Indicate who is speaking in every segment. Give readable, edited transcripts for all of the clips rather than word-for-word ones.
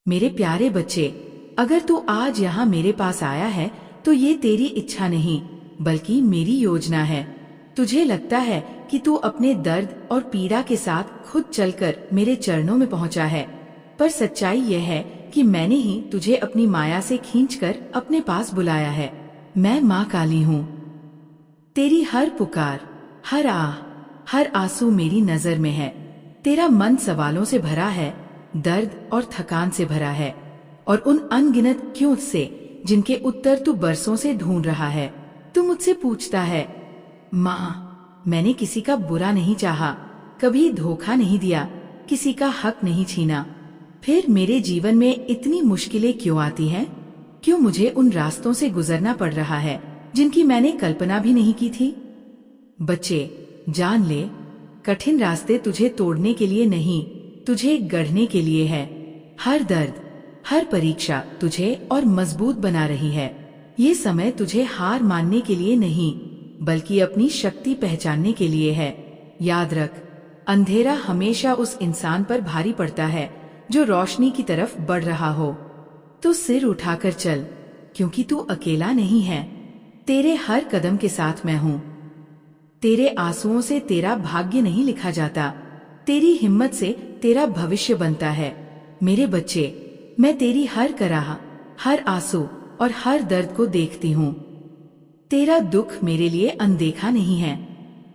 Speaker 1: मेरे प्यारे बच्चे, अगर तू आज यहाँ मेरे पास आया है तो ये तेरी इच्छा नहीं बल्कि मेरी योजना है। तुझे लगता है कि तू अपने दर्द और पीड़ा के साथ खुद चलकर मेरे चरणों में पहुंचा है, पर सच्चाई यह है कि मैंने ही तुझे अपनी माया से खींचकर अपने पास बुलाया है। मैं माँ काली हूँ। तेरी हर पुकार, हर आह, हर आंसू मेरी नजर में है। तेरा मन सवालों से भरा है, दर्द और थकान से भरा है, और उन अनगिनत क्यों से जिनके उत्तर तू बरसों से ढूंढ रहा है। तू मुझसे पूछता है, माँ, मैंने किसी का बुरा नहीं चाहा, कभी धोखा नहीं दिया, किसी का हक नहीं छीना। फिर मेरे जीवन में इतनी मुश्किलें क्यों आती हैं? क्यों मुझे उन रास्तों से गुजरना पड़ रहा है जिनकी मैंने कल्पना भी नहीं की थी? बच्चे, जान ले, कठिन रास्ते तुझे तोड़ने के लिए नहीं, तुझे गढ़ने के लिए है। हर दर्द, हर परीक्षा तुझे और मजबूत बना रही है। ये समय तुझे हार मानने के लिए नहीं बल्कि अपनी शक्ति पहचानने के लिए है। याद रख, अंधेरा हमेशा उस इंसान पर भारी पड़ता है जो रोशनी की तरफ बढ़ रहा हो। तो सिर उठाकर चल, क्योंकि तू अकेला नहीं है। तेरे हर कदम के साथ मैं हूँ। तेरे आंसुओं से तेरा भाग्य नहीं लिखा जाता, तेरी हिम्मत से तेरा भविष्य बनता है। मेरे बच्चे, मैं तेरी हर कराह, हर आंसू और हर दर्द को देखती हूँ। तेरा दुख मेरे लिए अनदेखा नहीं है।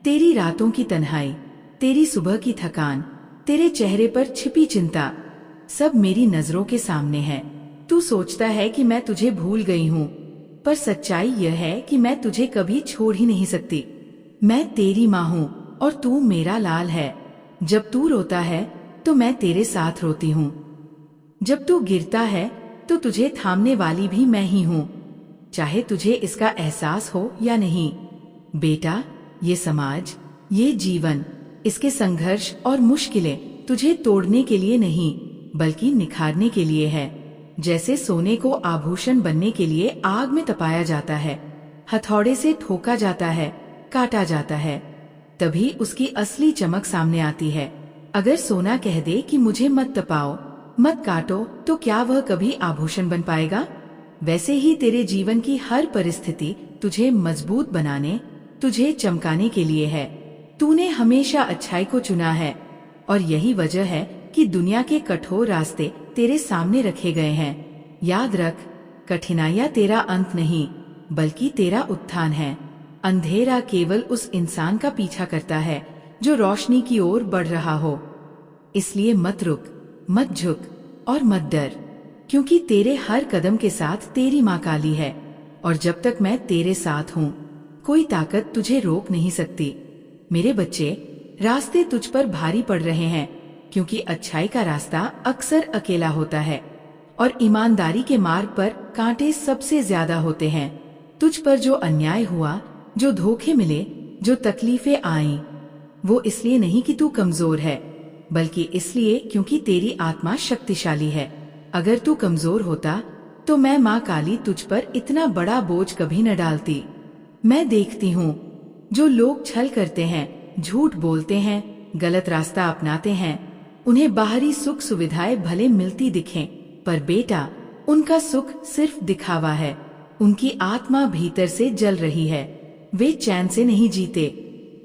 Speaker 1: तेरी रातों की तन्हाई, तेरी सुबह की थकान, तेरे चेहरे पर छिपी चिंता, सब मेरी नजरों के सामने है। तू सोचता है कि मैं तुझे भूल गई हूँ, पर सच्चाई यह है कि मैं तुझे कभी छोड़ ही नहीं सकती। मैं तेरी माँ हूँ और तू मेरा लाल है। जब तू रोता है तो मैं तेरे साथ रोती हूँ। जब तू गिरता है तो तुझे थामने वाली भी मैं ही हूँ, चाहे तुझे इसका एहसास हो या नहीं। बेटा, ये समाज, ये जीवन, इसके संघर्ष और मुश्किलें तुझे तोड़ने के लिए नहीं बल्कि निखारने के लिए है। जैसे सोने को आभूषण बनने के लिए आग में तपाया जाता है, हथौड़े से ठोका जाता है, काटा जाता है, तभी उसकी असली चमक सामने आती है। अगर सोना कह दे कि मुझे मत तपाओ, मत काटो, तो क्या वह कभी आभूषण बन पाएगा? वैसे ही तेरे जीवन की हर परिस्थिति तुझे मजबूत बनाने, तुझे चमकाने के लिए है। तूने हमेशा अच्छाई को चुना है और यही वजह है कि दुनिया के कठोर रास्ते तेरे सामने रखे गए हैं। याद रख, कठिनाइयां तेरा अंत नहीं बल्कि तेरा उत्थान है। अंधेरा केवल उस इंसान का पीछा करता है जो रोशनी की ओर बढ़ रहा हो। इसलिए मत रुक, मत झुक और मत डर, क्योंकि तेरे हर कदम के साथ तेरी माँ काली है, और जब तक मैं तेरे साथ हूँ कोई ताकत तुझे रोक नहीं सकती। मेरे बच्चे, रास्ते तुझ पर भारी पड़ रहे हैं क्योंकि अच्छाई का रास्ता अक्सर अकेला होता है और ईमानदारी के मार्ग पर कांटे सबसे ज्यादा होते हैं। तुझ पर जो अन्याय हुआ, जो धोखे मिले, जो तकलीफें आईं, वो इसलिए नहीं कि तू कमजोर है बल्कि इसलिए क्योंकि तेरी आत्मा शक्तिशाली है। अगर तू कमजोर होता तो मैं माँ काली तुझ पर इतना बड़ा बोझ कभी न डालती। मैं देखती हूँ जो लोग छल करते हैं, झूठ बोलते हैं, गलत रास्ता अपनाते हैं, उन्हें बाहरी सुख सुविधाएं भले मिलती दिखें, पर बेटा, उनका सुख सिर्फ दिखावा है। उनकी आत्मा भीतर से जल रही है, वे चैन से नहीं जीते।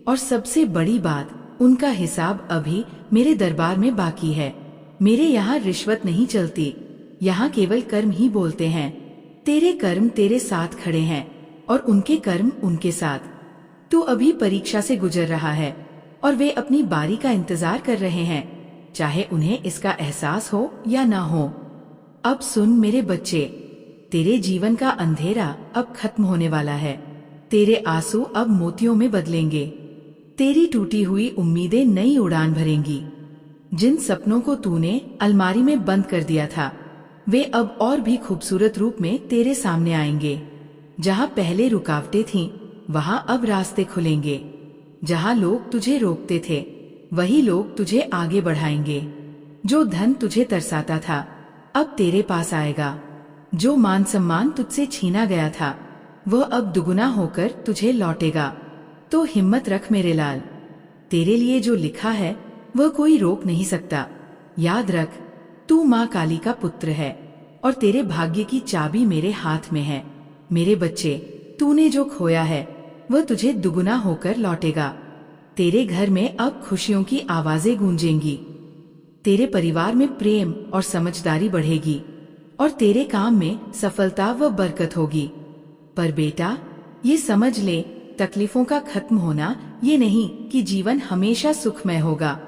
Speaker 1: और सबसे बड़ी बात, उनका हिसाब अभी मेरे दरबार में बाकी है। मेरे यहाँ रिश्वत नहीं चलती, यहाँ केवल कर्म ही बोलते हैं। तेरे कर्म तेरे साथ खड़े हैं और उनके कर्म उनके साथ। तू अभी परीक्षा से गुजर रहा है और वे अपनी बारी का इंतजार कर रहे हैं, चाहे उन्हें इसका एहसास हो या ना हो। अब सुन मेरे बच्चे, तेरे जीवन का अंधेरा अब खत्म होने वाला है। तेरे आंसू अब मोतियों में बदलेंगे, तेरी टूटी हुई उम्मीदें नई उड़ान भरेंगी। जिन सपनों को तूने अलमारी में बंद कर दिया था, वे अब और भी खूबसूरत रूप में तेरे सामने आएंगे। जहाँ पहले रुकावटें थीं, वहाँ अब रास्ते खुलेंगे। जहाँ लोग तुझे रोकते थे, वही लोग तुझे आगे बढ़ाएंगे। जो धन तुझे तरसाता था, अब तेरे पास आएगा। जो मान सम्मान तुझसे छीना गया था, वह अब दुगुना होकर तुझे लौटेगा। तो हिम्मत रख मेरे लाल, तेरे लिए जो लिखा है वह कोई रोक नहीं सकता। याद रख, तू माँ काली का पुत्र है और तेरे भाग्य की चाबी मेरे हाथ में है। मेरे बच्चे, तूने जो खोया है वह तुझे दुगुना होकर लौटेगा। तेरे घर में अब खुशियों की आवाजें गूंजेंगी। तेरे परिवार में प्रेम और समझदारी बढ़ेगी और तेरे काम में सफलता व बरकत होगी। पर बेटा, ये समझ ले, तकलीफों का खत्म होना ये नहीं कि जीवन हमेशा सुखमय होगा।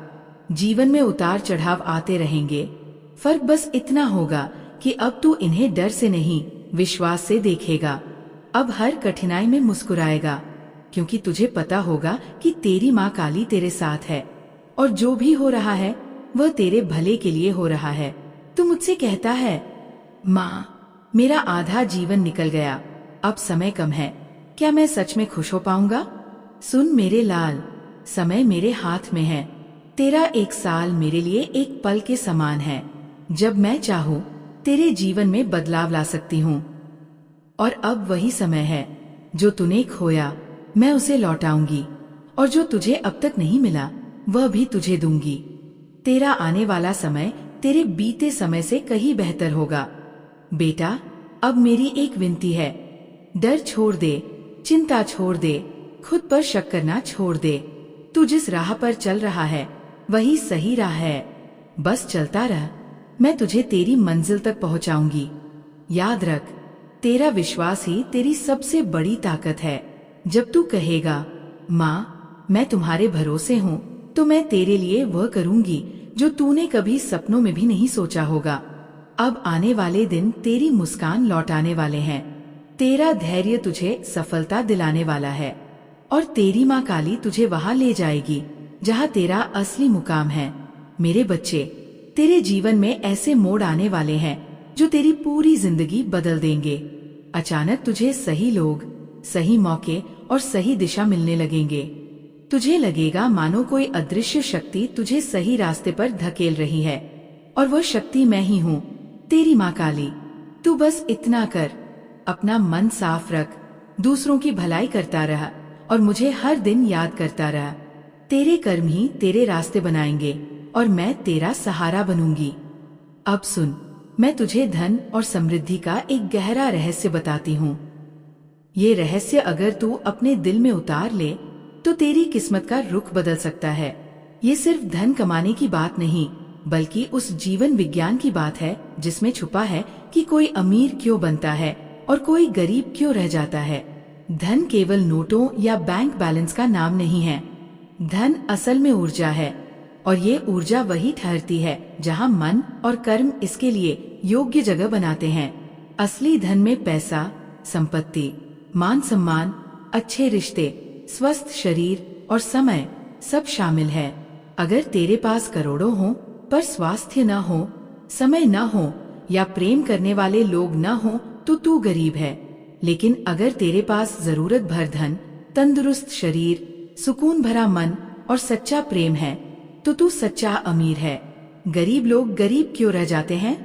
Speaker 1: जीवन में उतार चढ़ाव आते रहेंगे। फर्क बस इतना होगा कि अब तू इन्हें डर से नहीं, विश्वास से देखेगा। अब हर कठिनाई में मुस्कुराएगा, क्योंकि तुझे पता होगा कि तेरी माँ काली तेरे साथ है और जो भी हो रहा है वह तेरे भले के लिए हो रहा है। तू मुझसे कहता है, माँ, मेरा आधा जीवन निकल गया, अब समय कम है, क्या मैं सच में खुश हो पाऊंगा? सुन मेरे लाल, समय मेरे हाथ में है। तेरा 1 साल मेरे लिए एक पल के समान है। जब मैं चाहूँ तेरे जीवन में बदलाव ला सकती हूँ। और अब वही समय है, जो तूने खोया मैं उसे लौटाऊंगी, और जो तुझे अब तक नहीं मिला वह भी तुझे दूंगी। तेरा आने वाला समय तेरे बीते समय से कहीं बेहतर होगा। बेटा, अब मेरी एक विनती है, डर छोड़ दे, चिंता छोड़ दे, खुद पर शक करना छोड़ दे। तू जिस राह पर चल रहा है वही सही राह है, बस चलता रह, मैं तुझे तेरी मंजिल तक पहुंचाऊंगी। याद रख, तेरा विश्वास ही तेरी सबसे बड़ी ताकत है। जब तू कहेगा, माँ, मैं तुम्हारे भरोसे हूँ, तो मैं तेरे लिए वह करूंगी जो तूने कभी सपनों में भी नहीं सोचा होगा। अब आने वाले दिन तेरी मुस्कान लौटाने वाले हैं। तेरा धैर्य तुझे सफलता दिलाने वाला है और तेरी माँ काली तुझे वहाँ ले जाएगी जहाँ तेरा असली मुकाम है। मेरे बच्चे, तेरे जीवन में ऐसे मोड़ आने वाले हैं जो तेरी पूरी जिंदगी बदल देंगे। अचानक तुझे सही लोग, सही मौके और सही दिशा मिलने लगेंगे। तुझे लगेगा मानो कोई अदृश्य शक्ति तुझे सही रास्ते पर धकेल रही है, और वह शक्ति मैं ही हूँ, तेरी माँ काली। तू बस इतना कर, अपना मन साफ रख, दूसरों की भलाई करता रह और मुझे हर दिन याद करता रह। तेरे कर्म ही तेरे रास्ते बनाएंगे और मैं तेरा सहारा बनूंगी। अब सुन, मैं तुझे धन और समृद्धि का एक गहरा रहस्य बताती हूँ। ये रहस्य अगर तू अपने दिल में उतार ले तो तेरी किस्मत का रुख बदल सकता है। ये सिर्फ धन कमाने की बात नहीं, बल्कि उस जीवन विज्ञान की बात है जिसमें छुपा है कि कोई अमीर क्यों बनता है और कोई गरीब क्यों रह जाता है। धन केवल नोटों या बैंक बैलेंस का नाम नहीं है। धन असल में ऊर्जा है, और ये ऊर्जा वही ठहरती है जहाँ मन और कर्म इसके लिए योग्य जगह बनाते हैं। असली धन में पैसा, संपत्ति, मान सम्मान, अच्छे रिश्ते, स्वस्थ शरीर और समय सब शामिल है। अगर तेरे पास करोड़ों हो पर स्वास्थ्य न हो, समय न हो या प्रेम करने वाले लोग न हो तो तू गरीब है। लेकिन अगर तेरे पास जरूरत भर धन, तंदुरुस्त शरीर, सुकून भरा मन और सच्चा प्रेम है तो तू सच्चा अमीर है। गरीब लोग गरीब क्यों रह जाते हैं?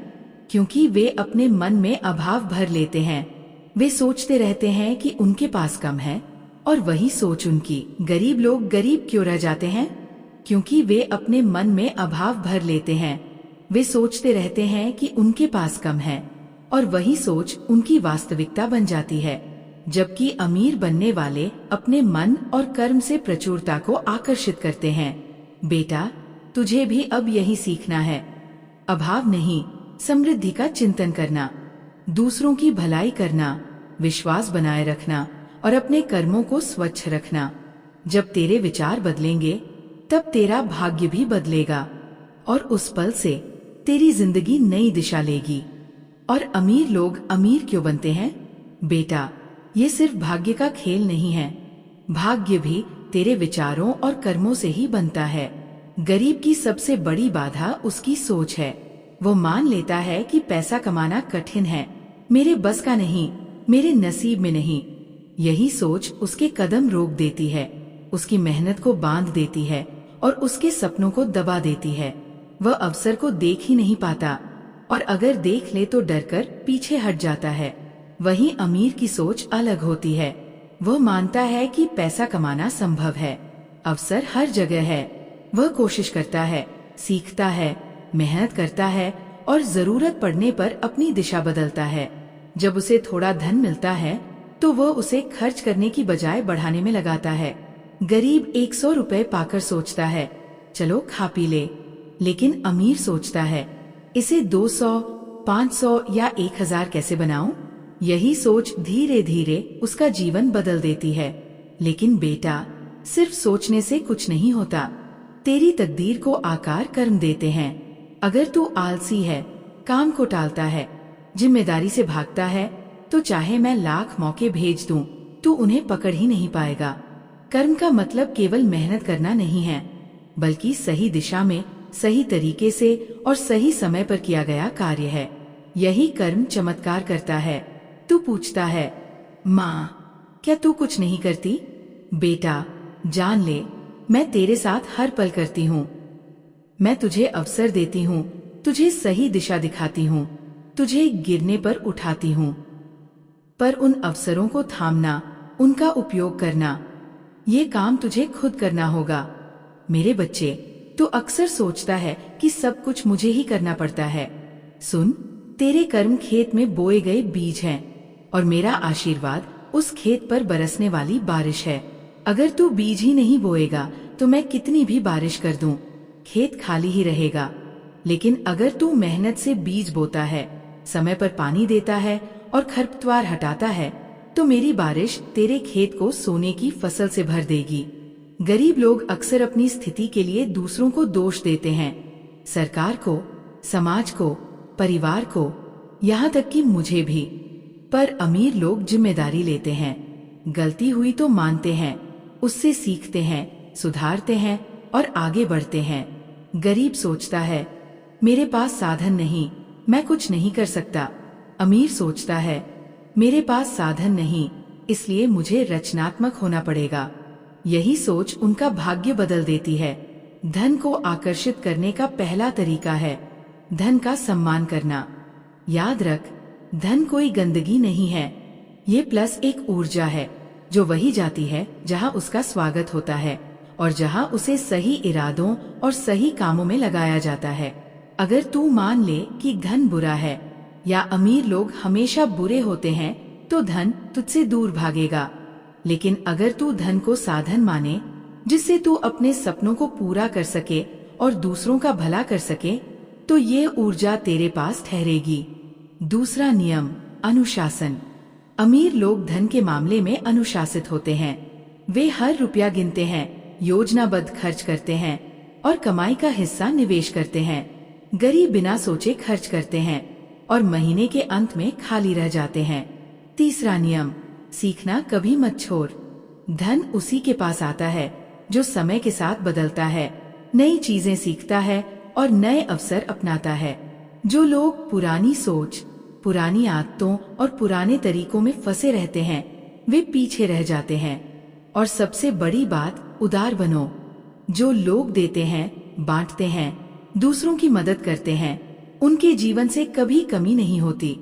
Speaker 1: क्योंकि वे अपने मन में अभाव भर लेते हैं। वे सोचते रहते हैं कि उनके पास कम है, और वही सोच उनकी। गरीब लोग गरीब क्यों रह जाते हैं? क्योंकि वे अपने मन में अभाव भर लेते हैं। वे सोचते रहते हैं कि उनके पास कम है, और वही सोच उनकी वास्तविकता बन जाती है। जबकि अमीर बनने वाले अपने मन और कर्म से प्रचुरता को आकर्षित करते हैं। बेटा, तुझे भी अब यही सीखना है। अभाव नहीं, समृद्धि का चिंतन करना, दूसरों की भलाई करना, विश्वास बनाए रखना और अपने कर्मों को स्वच्छ रखना। जब तेरे विचार बदलेंगे तब तेरा भाग्य भी बदलेगा, और उस पल से तेरी जिंदगी नई दिशा लेगी। और अमीर लोग अमीर क्यों बनते हैं? बेटा, ये सिर्फ भाग्य का खेल नहीं है। भाग्य भी तेरे विचारों और कर्मों से ही बनता है। गरीब की सबसे बड़ी बाधा उसकी सोच है। वो मान लेता है कि पैसा कमाना कठिन है, मेरे बस का नहीं, मेरे नसीब में नहीं। यही सोच उसके कदम रोक देती है, उसकी मेहनत को बांध देती है और उसके सपनों को दबा देती है। वह अवसर को देख ही नहीं पाता, और अगर देख ले तो डरकर पीछे हट जाता है। वहीं अमीर की सोच अलग होती है। वह मानता है कि पैसा कमाना संभव है, अवसर हर जगह है। वह कोशिश करता है, सीखता है, मेहनत करता है और जरूरत पड़ने पर अपनी दिशा बदलता है। जब उसे थोड़ा धन मिलता है तो वह उसे खर्च करने की बजाय बढ़ाने में लगाता है। गरीब 100 रुपए पाकर सोचता है चलो खा पी ले, लेकिन अमीर सोचता है इसे 200, 500 या 1000 कैसे बनाऊं? यही सोच धीरे धीरे उसका जीवन बदल देती है। लेकिन बेटा, सिर्फ सोचने से कुछ नहीं होता। तेरी तकदीर को आकार कर्म देते हैं। अगर तू आलसी है, काम को टालता है, जिम्मेदारी से भागता है, तो चाहे मैं लाख मौके भेज दूं, तू उन्हें पकड़ ही नहीं पाएगा। कर्म का मतलब केवल मेहनत करना नहीं है, बल्कि सही दिशा में, सही तरीके से और सही समय पर किया गया कार्य है। यही कर्म चमत्कार करता है। तू पूछता है, माँ, क्या तू कुछ नहीं करती? बेटा, जान ले, मैं तेरे साथ हर पल करती हूँ। मैं तुझे अवसर देती हूँ, तुझे सही दिशा दिखाती हूँ, तुझे गिरने पर उठाती हूँ। पर उन अवसरों को थामना, उनका उपयोग करना, ये काम तुझे खुद करना होगा। मेरे बच्चे, तू अक्सर सोचता है कि सब कुछ मुझे ही करना पड़ता है। सुन, तेरे कर्म खेत में बोए गए बीज हैं, और मेरा आशीर्वाद उस खेत पर बरसने वाली बारिश है। अगर तू बीज ही नहीं बोएगा तो मैं कितनी भी बारिश कर दूं, खेत खाली ही रहेगा। लेकिन अगर तू मेहनत से बीज बोता है, समय पर पानी देता है और खरपतवार हटाता है, तो मेरी बारिश तेरे खेत को सोने की फसल से भर देगी। गरीब लोग अक्सर अपनी स्थिति के लिए दूसरों को दोष देते हैं, सरकार को, समाज को, परिवार को, यहाँ तक कि मुझे भी। पर अमीर लोग जिम्मेदारी लेते हैं, गलती हुई तो मानते हैं, उससे सीखते हैं, सुधारते हैं और आगे बढ़ते हैं। गरीब सोचता है मेरे पास साधन नहीं, मैं कुछ नहीं कर सकता। अमीर सोचता है मेरे पास साधन नहीं, इसलिए मुझे रचनात्मक होना पड़ेगा। यही सोच उनका भाग्य बदल देती है। धन को आकर्षित करने का पहला तरीका है धन का सम्मान करना। याद रख, धन कोई गंदगी नहीं है, ये प्लस एक ऊर्जा है जो वही जाती है जहाँ उसका स्वागत होता है और जहाँ उसे सही इरादों और सही कामों में लगाया जाता है। अगर तू मान ले कि धन बुरा है या अमीर लोग हमेशा बुरे होते हैं, तो धन तुझसे दूर भागेगा। लेकिन अगर तू धन को साधन माने, जिससे तू अपने सपनों को पूरा कर सके और दूसरों का भला कर सके, तो ये ऊर्जा तेरे पास ठहरेगी। दूसरा नियम, अनुशासन। अमीर लोग धन के मामले में अनुशासित होते हैं। वे हर रुपया गिनते हैं, योजनाबद्ध खर्च करते हैं और कमाई का हिस्सा निवेश करते हैं। गरीब बिना सोचे खर्च करते हैं और महीने के अंत में खाली रह जाते हैं। तीसरा नियम, सीखना कभी मत छोड़। धन उसी के पास आता है जो समय के साथ बदलता है, नई चीजें सीखता है और नए अवसर अपनाता है। जो लोग पुरानी सोच, पुरानी आदतों और पुराने तरीकों में फंसे रहते हैं, वे पीछे रह जाते हैं। और सबसे बड़ी बात, उदार बनो। जो लोग देते हैं, बांटते हैं, दूसरों की मदद करते हैं, उनके जीवन से कभी कमी नहीं होती,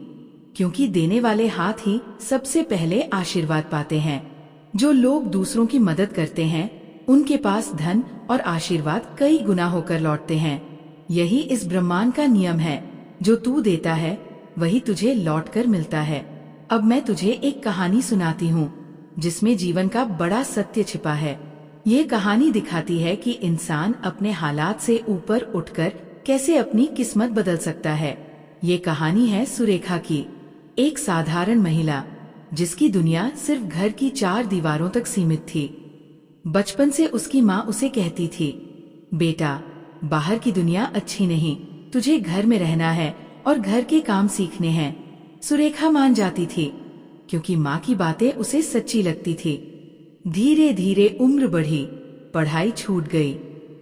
Speaker 1: क्योंकि देने वाले हाथ ही सबसे पहले आशीर्वाद पाते हैं। जो लोग दूसरों की मदद करते हैं, उनके पास धन और आशीर्वाद कई गुना होकर लौटते हैं। यही इस ब्रह्मांड का नियम है, जो तू देता है वही तुझे लौटकर मिलता है। अब मैं तुझे एक कहानी सुनाती हूँ, जिसमें जीवन का बड़ा सत्य छिपा है। ये कहानी दिखाती है कि इंसान अपने हालात से ऊपर उठकर कैसे अपनी किस्मत बदल सकता है। ये कहानी है सुरेखा की, एक साधारण महिला जिसकी दुनिया सिर्फ घर की 4 दीवारों तक सीमित थी। बचपन से उसकी माँ उसे कहती थी, बेटा, बाहर की दुनिया अच्छी नहीं, तुझे घर में रहना है और घर के काम सीखने हैं। सुरेखा मान जाती थी, क्योंकि माँ की बातें उसे सच्ची लगती थी। धीरे धीरे उम्र बढ़ी, पढ़ाई छूट गई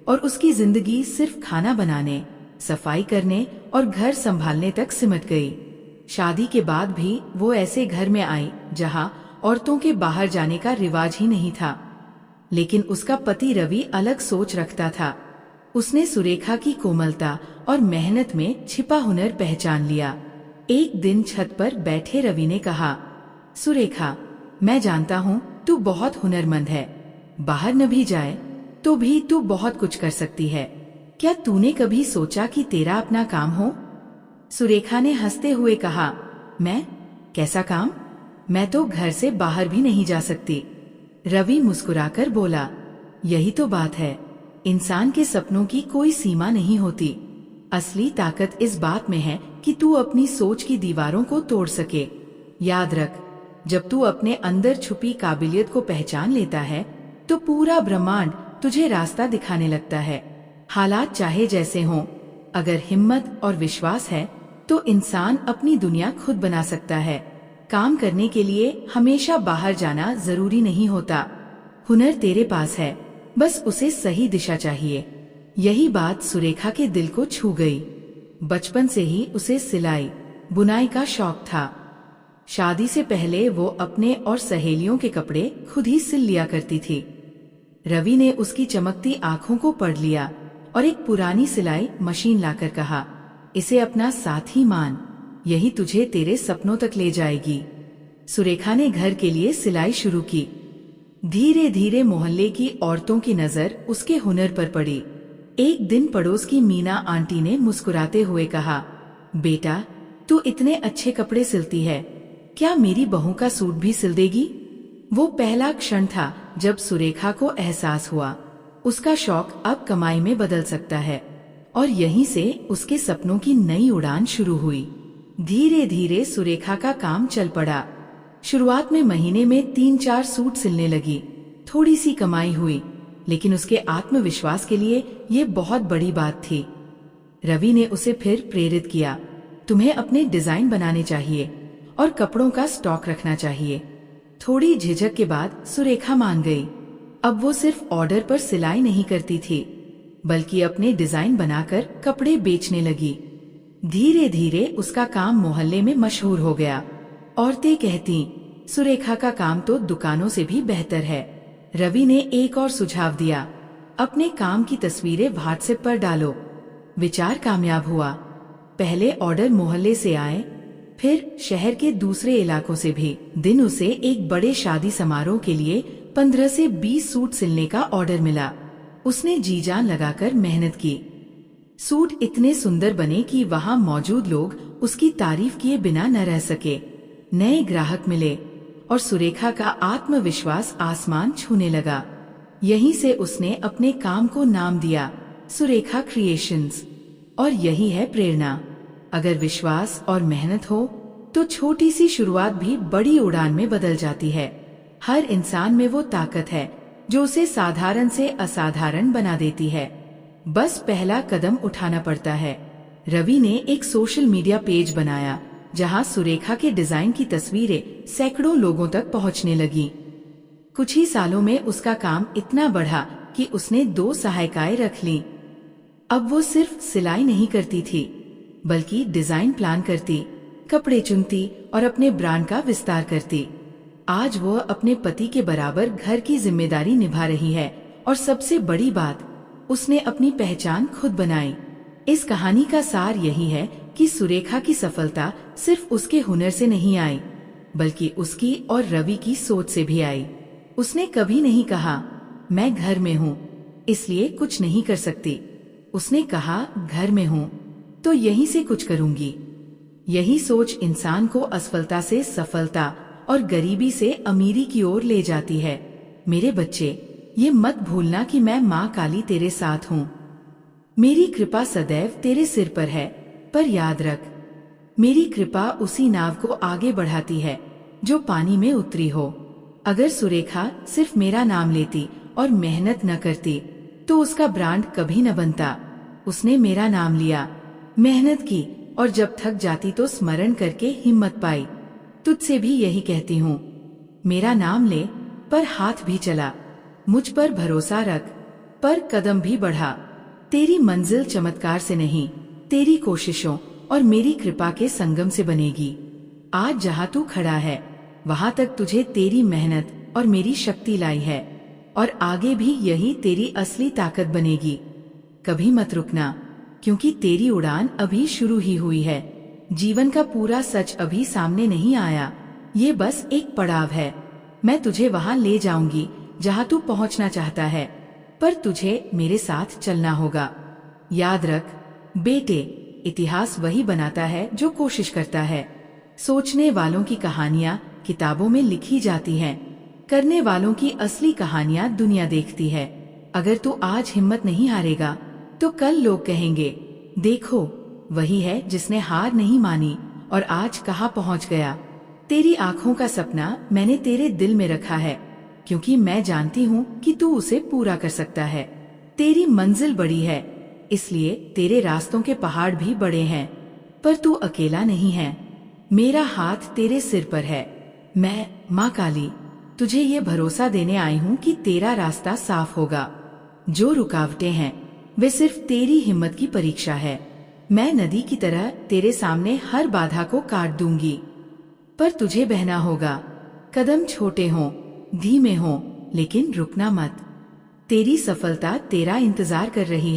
Speaker 1: और उसकी जिंदगी सिर्फ खाना बनाने, सफाई करने और घर संभालने तक सिमट गई। शादी के बाद भी वो ऐसे घर में आई जहाँ औरतों के बाहर जाने का रिवाज ही नहीं था। लेकिन उसका पति रवि अलग सोच रखता था। उसने सुरेखा की कोमलता और मेहनत में छिपा हुनर पहचान लिया। एक दिन छत पर बैठे रवि ने कहा, सुरेखा, मैं जानता हूँ तू बहुत हुनरमंद है, बाहर न भी जाए तो भी तू बहुत कुछ कर सकती है। क्या तूने कभी सोचा कि तेरा अपना काम हो? सुरेखा ने हंसते हुए कहा, मैं? कैसा काम? मैं तो घर से बाहर भी नहीं जा सकती। रवि मुस्कुराकर बोला, यही तो बात है, इंसान के सपनों की कोई सीमा नहीं होती। असली ताकत इस बात में है कि तू अपनी सोच की दीवारों को तोड़ सके। याद रख, जब तू अपने अंदर छुपी काबिलियत को पहचान लेता है तो पूरा ब्रह्मांड तुझे रास्ता दिखाने लगता है। हालात चाहे जैसे हों, अगर हिम्मत और विश्वास है तो इंसान अपनी दुनिया खुद बना सकता है। काम करने के लिए हमेशा बाहर जाना जरूरी नहीं होता। हुनर तेरे पास है, बस उसे सही दिशा चाहिए। यही बात सुरेखा के दिल को छू गई। बचपन से ही उसे सिलाई बुनाई का शौक था। शादी से पहले वो अपने और सहेलियों के कपड़े खुद ही सिल लिया करती थी। रवि ने उसकी चमकती आंखों को पढ़ लिया और एक पुरानी सिलाई मशीन लाकर कहा, इसे अपना साथी मान, यही तुझे तेरे सपनों तक ले जाएगी। सुरेखा ने घर के लिए सिलाई शुरू की। धीरे धीरे मोहल्ले की औरतों की नजर उसके हुनर पर पड़ी। एक दिन पड़ोस की मीना आंटी ने मुस्कुराते हुए कहा, बेटा, तू इतने अच्छे कपड़े सिलती है, क्या मेरी बहू का सूट भी सिल देगी? वो पहला क्षण था जब सुरेखा को एहसास हुआ उसका शौक अब कमाई में बदल सकता है, और यहीं से उसके सपनों की नई उड़ान शुरू हुई। धीरे धीरे सुरेखा का काम चल पड़ा। शुरुआत में महीने में 3-4 सूट सिलने लगी। थोड़ी सी कमाई हुई, लेकिन उसके आत्मविश्वास के लिए ये बहुत बड़ी बात थी। रवि ने उसे फिर प्रेरित किया, तुम्हें अपने डिजाइन बनाने चाहिए और कपड़ों का स्टॉक रखना चाहिए। थोड़ी झिझक के बाद सुरेखा मान गई। अब वो सिर्फ ऑर्डर पर सिलाई नहीं करती थी, बल्कि अपने डिजाइन बनाकर कपड़े बेचने लगी। धीरे धीरे उसका काम मोहल्ले में मशहूर हो गया। औरतें कहती, सुरेखा का काम तो दुकानों से भी बेहतर है। रवि ने एक और सुझाव दिया, अपने काम की तस्वीरें व्हाट्सएप पर डालो। विचार कामयाब हुआ। पहले ऑर्डर मोहल्ले से आए, फिर शहर के दूसरे इलाकों से भी। दिन उसे एक बड़े शादी समारोह के लिए 15 से 20 सूट सिलने का ऑर्डर मिला। उसने जी जान लगाकर मेहनत की। सूट इतने सुंदर बने कि वहां मौजूद लोग उसकी तारीफ किए बिना न रह सके। नए ग्राहक मिले और सुरेखा का आत्मविश्वास आसमान छूने लगा। यहीं से उसने अपने काम को नाम दिया, सुरेखा क्रिएशंस। और यही है प्रेरणा। अगर विश्वास और मेहनत हो तो छोटी सी शुरुआत भी बड़ी उड़ान में बदल जाती है। हर इंसान में वो ताकत है जो उसे साधारण से असाधारण बना देती है। बस पहला कदम उठाना पड़ता है। रवि ने एक सोशल मीडिया पेज बनाया जहां सुरेखा के डिजाइन की तस्वीरें सैकड़ों लोगों तक पहुंचने लगी। कुछ ही सालों में उसका काम इतना बढ़ा कि उसने 2 सहायिकाएं रख लीं। अब वो सिर्फ सिलाई नहीं करती थी, बल्कि डिजाइन प्लान करती, कपड़े चुनती और अपने ब्रांड का विस्तार करती। आज वो अपने पति के बराबर घर की जिम्मेदारी निभा रही है और सबसे बड़ी बात, उसने अपनी पहचान खुद बनाई। इस कहानी का सार यही है कि सुरेखा की सफलता सिर्फ उसके हुनर से नहीं आई, बल्कि उसकी और रवि की सोच से भी आई। उसने कभी नहीं कहा, मैं घर में हूँ इसलिए कुछ नहीं कर सकती। उसने कहा, घर में हूँ तो यहीं से कुछ करूंगी। यही सोच इंसान को असफलता से सफलता और गरीबी से अमीरी की ओर ले जाती है। मेरे बच्चे, ये मत भूलना कि मैं माँ काली तेरे साथ हूँ। मेरी कृपा सदैव तेरे सिर पर है, पर याद रख, मेरी कृपा उसी नाव को आगे बढ़ाती है जो पानी में उतरी हो। अगर सुरेखा सिर्फ मेरा नाम लेती और मेहनत न करती तो उसका ब्रांड कभी न बनता। उसने मेरा नाम लिया, मेहनत की और जब थक जाती तो स्मरण करके हिम्मत पाई। तुझसे भी यही कहती हूँ, मेरा नाम ले पर हाथ भी चला, मुझ पर भरोसा रख पर कदम भी बढ़ा। तेरी मंजिल चमत्कार से नहीं, तेरी कोशिशों और मेरी कृपा के संगम से बनेगी। आज जहाँ तू खड़ा है वहाँ तक तुझे तेरी मेहनत और मेरी शक्ति लाई है, और आगे भी यही तेरी असली ताकत बनेगी। कभी मत रुकना, क्योंकि तेरी उड़ान अभी शुरू ही हुई है। जीवन का पूरा सच अभी सामने नहीं आया, ये बस एक पड़ाव है। मैं तुझे वहाँ ले जाऊंगी जहाँ तू पहुँचना चाहता है, पर तुझे मेरे साथ चलना होगा। याद रख बेटे, इतिहास वही बनाता है जो कोशिश करता है। सोचने वालों की कहानियां किताबों में लिखी जाती हैं, करने वालों की असली कहानियां दुनिया देखती है। अगर तू आज हिम्मत नहीं हारेगा तो कल लोग कहेंगे, देखो वही है जिसने हार नहीं मानी और आज कहाँ पहुँच गया। तेरी आंखों का सपना मैंने तेरे दिल में रखा है, क्योंकि मैं जानती हूँ कि तू उसे पूरा कर सकता है। तेरी मंजिल बड़ी है, इसलिए तेरे रास्तों के पहाड़ भी बड़े हैं, पर तू अकेला नहीं है। मेरा हाथ तेरे सिर पर है। मैं माँ काली तुझे ये भरोसा देने आई हूँ कि तेरा रास्ता साफ होगा। जो रुकावटें हैं वे सिर्फ तेरी हिम्मत की परीक्षा है। मैं नदी की तरह तेरे सामने हर बाधा को काट दूंगी, पर तुझे बहना होगा। कदम छोटे हों, धीमे हों, लेकिन रुकना मत। तेरी सफलता तेरा इंतजार कर रही है।